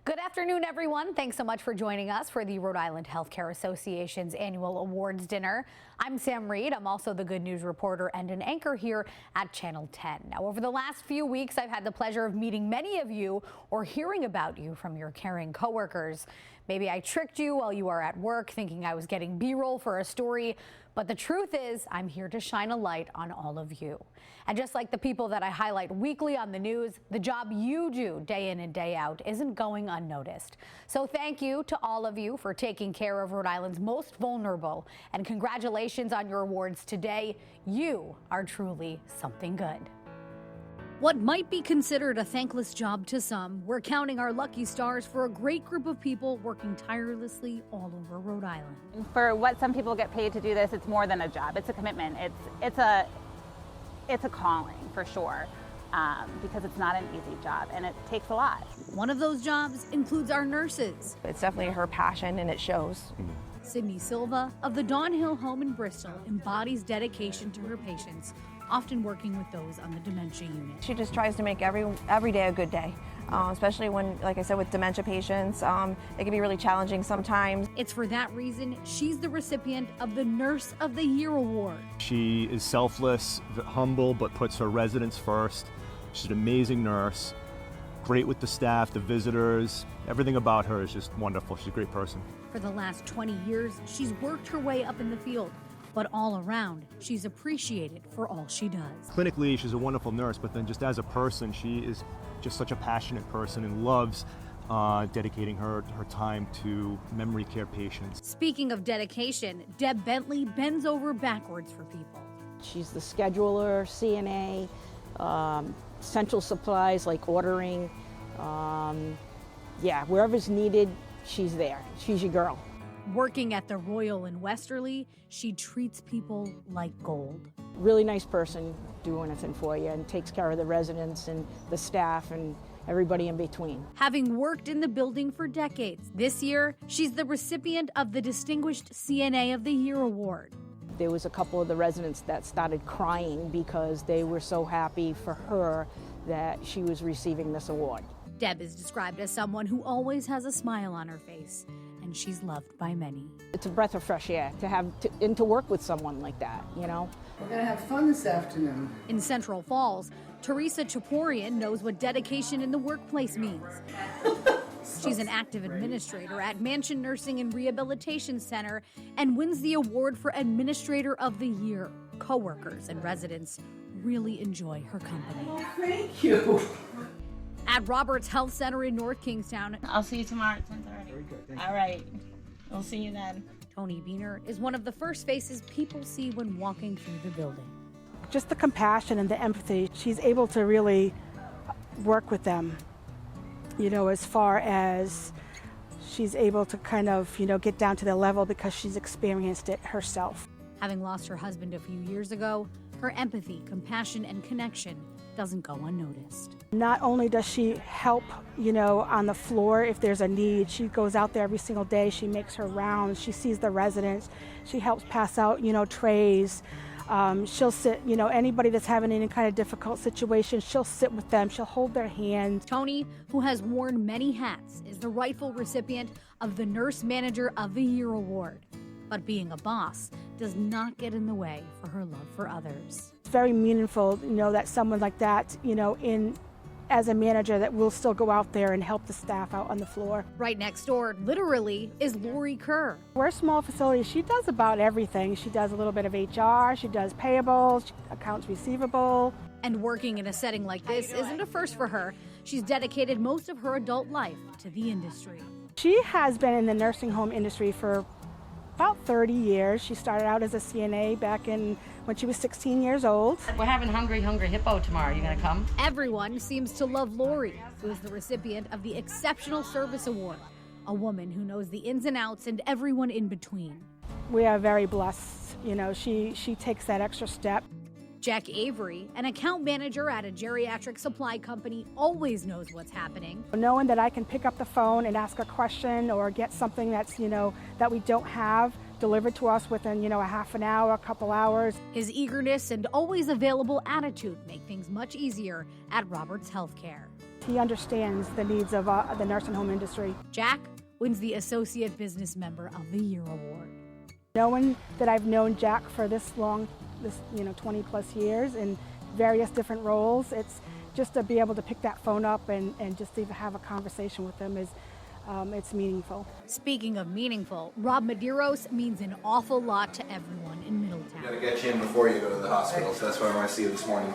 Good afternoon, everyone. Thanks so much for joining us for the Rhode Island Healthcare Association's annual awards dinner. I'm Sam Reed. I'm also the Good News reporter and an anchor here at Channel 10. Now, over the last few weeks, I've had the pleasure of meeting many of you or hearing about you from your caring coworkers. Maybe I tricked you while you are at work thinking I was getting B-roll for a story, but the truth is I'm here to shine a light on all of you. And just like the people that I highlight weekly on the news, the job you do day in and day out isn't going unnoticed. So thank you to all of you for taking care of Rhode Island's most vulnerable, and congratulations on your awards today. You are truly something good. What might be considered a thankless job to some, we're counting our lucky stars for a great group of people working tirelessly all over Rhode Island. For what some people get paid to do this, it's more than a job. It's a commitment. It's a calling for sure, because it's not an easy job and it takes a lot. One of those jobs includes our nurses. It's definitely her passion and it shows. Sydney Silva of the Dawn Hill Home in Bristol embodies dedication to her patients, often working with those on the dementia unit. She just tries to make every day a good day, especially when, like I said, with dementia patients, it can be really challenging sometimes. It's for that reason she's the recipient of the Nurse of the Year award. She is selfless, humble, but puts her residents first. She's an amazing nurse, great with the staff, the visitors. Everything about her is just wonderful. She's a great person. For the last 20 years, she's worked her way up in the field. But all around, she's appreciated for all she does. Clinically, she's a wonderful nurse, but then just as a person, she is just such a passionate person and loves dedicating her time to memory care patients. Speaking of dedication, Deb Bentley bends over backwards for people. She's the scheduler, CNA, essential supplies like ordering. Wherever's needed, she's there. She's your girl. Working at the Royal in Westerly, she treats people like gold. Really nice person, do anything for you and takes care of the residents and the staff and everybody in between. Having worked in the building for decades, this year, she's the recipient of the Distinguished CNA of the Year award. There was a couple of the residents that started crying because they were so happy for her that she was receiving this award. Deb is described as someone who always has a smile on her face, and she's loved by many. It's a breath of fresh air to work with someone like that, you know? We're gonna have fun this afternoon. In Central Falls, Teresa Chaporian knows what dedication in the workplace means. She's an active administrator at Mansion Nursing and Rehabilitation Center and wins the award for Administrator of the Year. Coworkers and residents really enjoy her company. Oh, thank you. At Roberts Health Center in North Kingstown, I'll see you tomorrow at 10:30. Very good. Thank All right. We'll see you then. Tony Beener is one of the first faces people see when walking through the building. Just the compassion and the empathy. She's able to really work with them, as far as she's able to kind of, get down to their level because she's experienced it herself. Having lost her husband a few years ago, her empathy, compassion, and connection doesn't go unnoticed. Not only does she help, on the floor if there's a need, she goes out there every single day, she makes her rounds, she sees the residents, she helps pass out, trays. She'll sit, anybody that's having any kind of difficult situation, she'll sit with them, she'll hold their hand. Tony, who has worn many hats, is the rightful recipient of the Nurse Manager of the Year award. But being a boss does not get in the way for her love for others. It's very meaningful, that someone like that, as a manager, that will still go out there and help the staff out on the floor. Right next door, literally, is Lori Kerr. We're a small facility. She does about everything. She does a little bit of HR, she does payables, accounts receivable. And working in a setting like this isn't a first for her. She's dedicated most of her adult life to the industry. She has been in the nursing home industry for about 30 years. She started out as a CNA back when she was 16 years old. We're having Hungry Hippo tomorrow. You gonna come? Everyone seems to love Lori, who is the recipient of the Exceptional Service Award, a woman who knows the ins and outs and everyone in between. We are very blessed. She takes that extra step. Jack Avery, an account manager at a geriatric supply company, always knows what's happening. Knowing that I can pick up the phone and ask a question or get something that's, that we don't have delivered to us within, a half an hour, a couple hours. His eagerness and always available attitude make things much easier at Roberts Healthcare. He understands the needs of the nursing home industry. Jack wins the Associate Business Member of the Year award. Knowing that I've known Jack for this long, 20 plus years in various different roles, it's just to be able to pick that phone up and just even have a conversation with him is it's meaningful. Speaking of meaningful, Rob Medeiros means an awful lot to everyone in Middletown. Got to get you in before you go to the hospital, so that's why I want to see you this morning.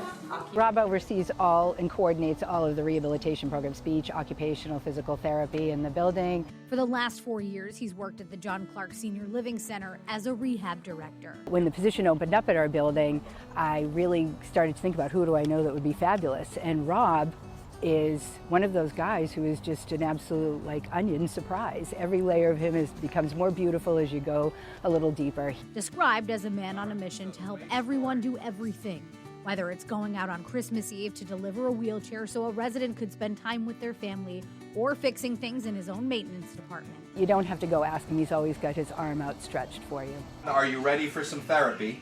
Rob oversees all and coordinates all of the rehabilitation programs, speech, occupational, physical therapy in the building. For the last 4 years, he's worked at the John Clark Senior Living Center as a rehab director. When the position opened up at our building, I really started to think about who do I know that would be fabulous, and Rob is one of those guys who is just an absolute onion surprise. Every layer of him becomes more beautiful as you go a little deeper. Described as a man on a mission to help everyone do everything, whether it's going out on Christmas Eve to deliver a wheelchair so a resident could spend time with their family, or fixing things in his own maintenance department. You don't have to go ask him, he's always got his arm outstretched for you. Are you ready for some therapy?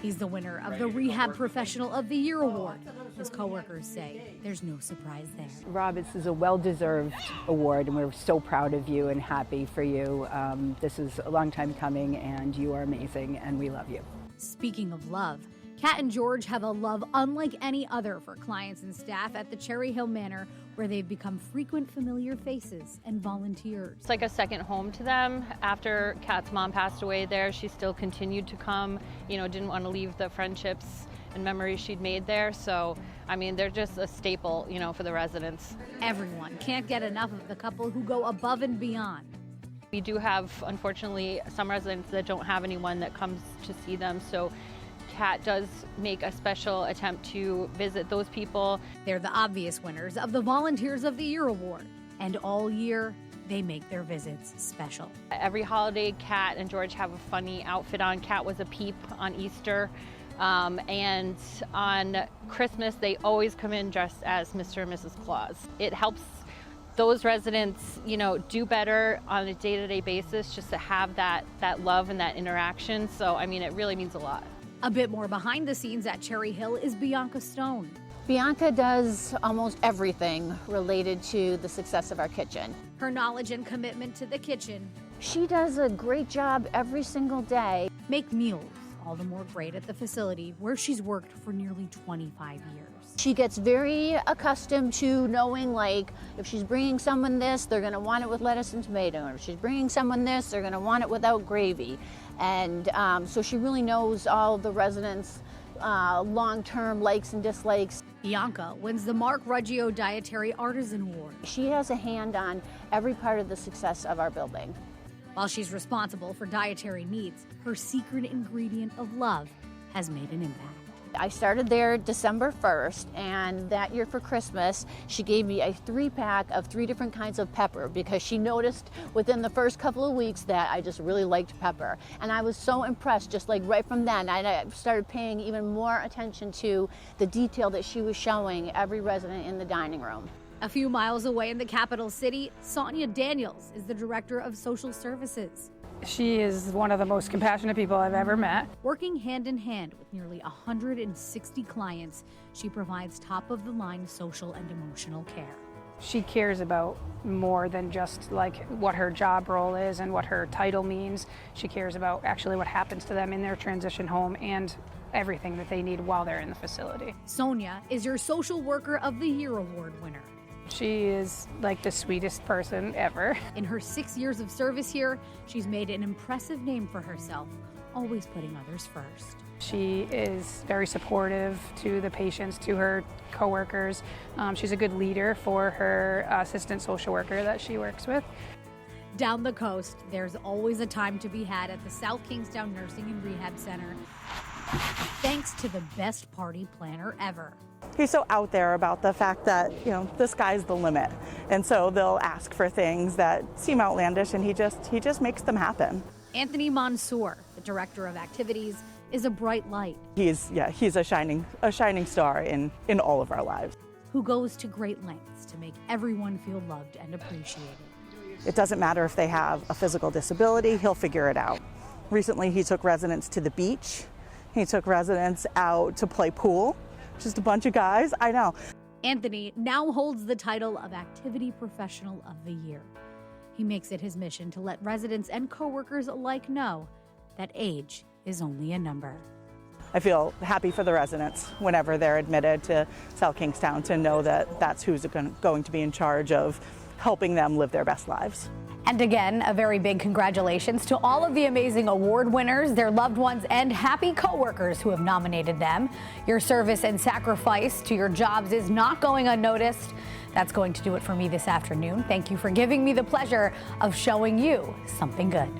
He's the winner of the Rehab Professional of the Year award. His coworkers say there's no surprise there. Rob, this is a well-deserved award, and we're so proud of you and happy for you. This is a long time coming, and you are amazing, and we love you. Speaking of love, Kat and George have a love unlike any other for clients and staff at the Cherry Hill Manor, where they've become frequent familiar faces and volunteers. It's like a second home to them. After Kat's mom passed away there, she still continued to come, didn't want to leave the friendships and memories she'd made there. So, they're just a staple, for the residents. Everyone can't get enough of the couple who go above and beyond. We do have, unfortunately, some residents that don't have anyone that comes to see them. So Kat does make a special attempt to visit those people. They're the obvious winners of the Volunteers of the Year award, and all year they make their visits special. Every holiday, Kat and George have a funny outfit on. Kat was a peep on Easter, and on Christmas they always come in dressed as Mr. and Mrs. Claus. It helps those residents, do better on a day-to-day basis, just to have that love and that interaction. So, it really means a lot. A bit more behind the scenes at Cherry Hill is Bianca Stone. Bianca does almost everything related to the success of our kitchen. Her knowledge and commitment to the kitchen. She does a great job every single day. Make meals all the more great at the facility where she's worked for nearly 25 years. She gets very accustomed to knowing, if she's bringing someone this, they're gonna want it with lettuce and tomato. Or if she's bringing someone this, they're gonna want it without gravy. And so she really knows all the residents' long-term likes and dislikes. Bianca wins the Mark Ruggio Dietary Artisan Award. She has a hand on every part of the success of our building. While she's responsible for dietary needs, her secret ingredient of love has made an impact. I started there December 1st, and that year for Christmas, she gave me a 3-pack of 3 different kinds of pepper because she noticed within the first couple of weeks that I just really liked pepper. And I was so impressed, just right from then, I started paying even more attention to the detail that she was showing every resident in the dining room. A few miles away in the capital city, Sonia Daniels is the Director of Social Services. She is one of the most compassionate people I've ever met. Working hand in hand with nearly 160 clients, she provides top-of-the-line social and emotional care. She cares about more than just what her job role is and what her title means. She cares about actually what happens to them in their transition home and everything that they need while they're in the facility. Sonia is your Social Worker of the Year award winner. She is the sweetest person ever. In her 6 years of service here, she's made an impressive name for herself, always putting others first. She is very supportive to the patients, to her coworkers. She's a good leader for her assistant social worker that she works with. Down the coast, there's always a time to be had at the South Kingstown Nursing and Rehab Center, thanks to the best party planner ever. He's so out there about the fact that, the sky's the limit. And so they'll ask for things that seem outlandish, and he just makes them happen. Anthony Mansour, the Director of Activities, is a bright light. He's a shining star in all of our lives. Who goes to great lengths to make everyone feel loved and appreciated. It doesn't matter if they have a physical disability, he'll figure it out. Recently, he took residents to the beach. He took residents out to play pool. Just a bunch of guys, I know. Anthony now holds the title of Activity Professional of the Year. He makes it his mission to let residents and coworkers alike know that age is only a number. I feel happy for the residents whenever they're admitted to South Kingstown to know that that's who's going to be in charge of helping them live their best lives. And again, a very big congratulations to all of the amazing award winners, their loved ones, and happy coworkers who have nominated them. Your service and sacrifice to your jobs is not going unnoticed. That's going to do it for me this afternoon. Thank you for giving me the pleasure of showing you something good.